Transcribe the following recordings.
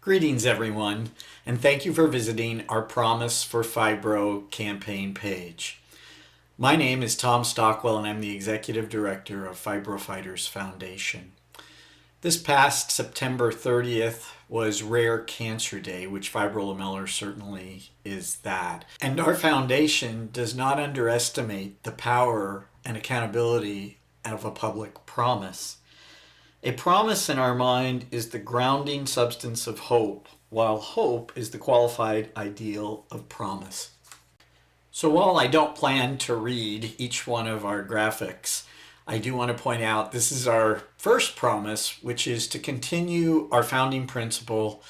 Greetings everyone, and thank you for visiting our Promise for Fibro campaign page. My name is Tom Stockwell and I'm the Executive Director of Fibro Fighters Foundation. This past September 30th was Rare Cancer Day, which fibrolamellar certainly is that. And our foundation does not underestimate the power and accountability of a public promise. A promise in our mind is the grounding substance of hope, while hope is the qualified ideal of promise. So while I don't plan to read each one of our graphics, I do want to point out this is our first promise, which is to continue our founding principle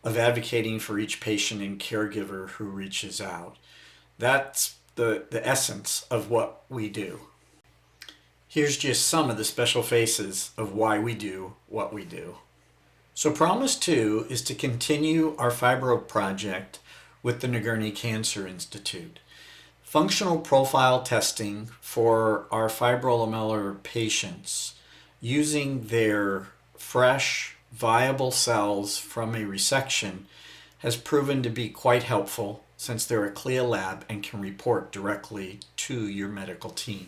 of advocating for each patient and caregiver who reaches out. That's the essence of what we do. Here's just some of the special faces of why we do what we do. So Promise 2 is to continue our fibro project with the Nagurni Cancer Institute. Functional profile testing for our fibrolamellar patients using their fresh, viable cells from a resection has proven to be quite helpful since they're a CLIA lab and can report directly to your medical team.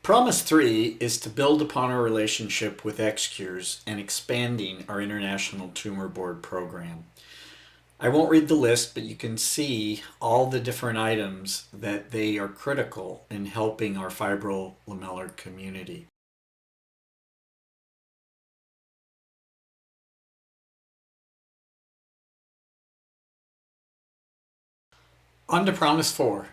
Promise 3 is to build upon our relationship with XCures and expanding our International Tumor Board program. I won't read the list, but you can see all the different items that they are critical in helping our fibrolamellar community. On to Promise 4.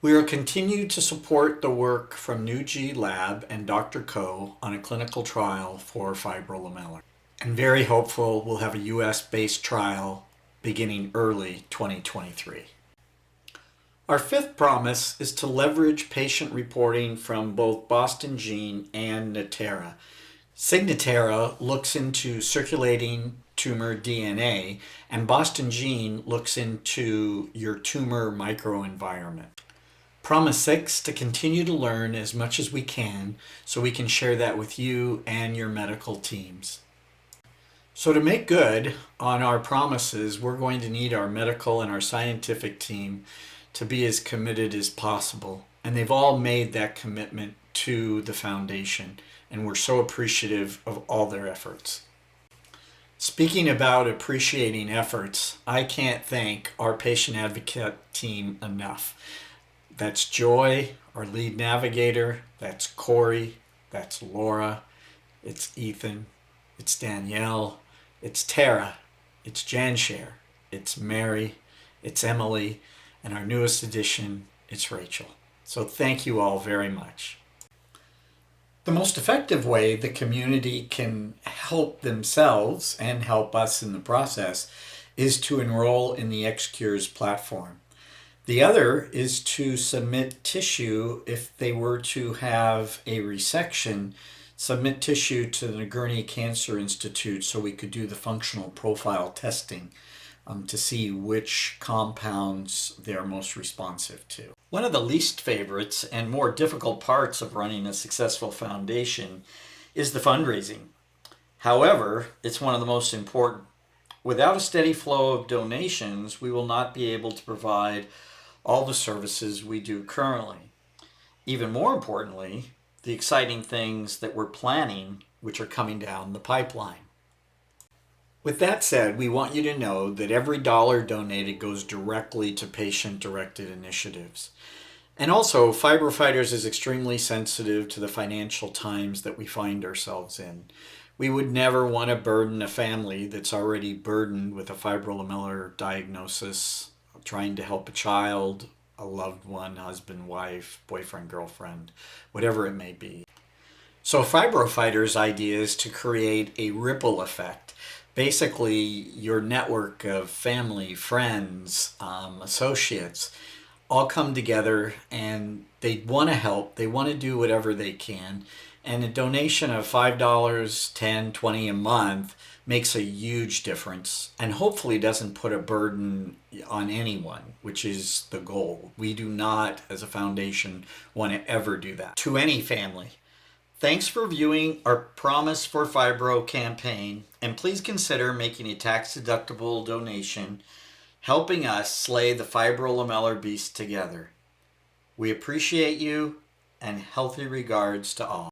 We will continue to support the work from NewG Lab and Dr. Ko on a clinical trial for fibrolamellar. And very hopeful we'll have a US-based trial beginning early 2023. Our fifth promise is to leverage patient reporting from both Boston Gene and Natera. Signatera looks into circulating tumor DNA, and Boston Gene looks into your tumor microenvironment. Promise 6, to continue to learn as much as we can so we can share that with you and your medical teams. So to make good on our promises, we're going to need our medical and our scientific team to be as committed as possible. And they've all made that commitment to the foundation, and we're so appreciative of all their efforts. Speaking about appreciating efforts, I can't thank our patient advocate team enough. That's Joy, our lead navigator, that's Corey, that's Laura, it's Ethan, it's Danielle, it's Tara, it's Janshare, it's Mary, it's Emily, and our newest addition, it's Rachel. So thank you all very much. The most effective way the community can help themselves and help us in the process is to enroll in the XCures platform. The other is to submit tissue if they were to have a resection, submit tissue to the Nagurni Cancer Institute so we could do the functional profile testing to see which compounds they're most responsive to. One of the least favorites and more difficult parts of running a successful foundation is the fundraising. However, it's one of the most important. Without a steady flow of donations, we will not be able to provide all the services we do currently. Even more importantly, the exciting things that we're planning, which are coming down the pipeline. With that said, we want you to know that every dollar donated goes directly to patient-directed initiatives. And also, Fibro Fighters is extremely sensitive to the financial times that we find ourselves in. We would never want to burden a family that's already burdened with a fibrolamellar diagnosis, trying to help a child, a loved one, husband, wife, boyfriend, girlfriend, whatever it may be. So Fibro Fighters' idea is to create a ripple effect. Basically, your network of family, friends, associates all come together and they want to help, they want to do whatever they can. And a donation of $5, $10, $20 a month makes a huge difference and hopefully doesn't put a burden on anyone, which is the goal. We do not, as a foundation, want to ever do that to any family. Thanks for viewing our Promise for Fibro campaign, and please consider making a tax-deductible donation, helping us slay the fibrolamellar beast together. We appreciate you, and healthy regards to all.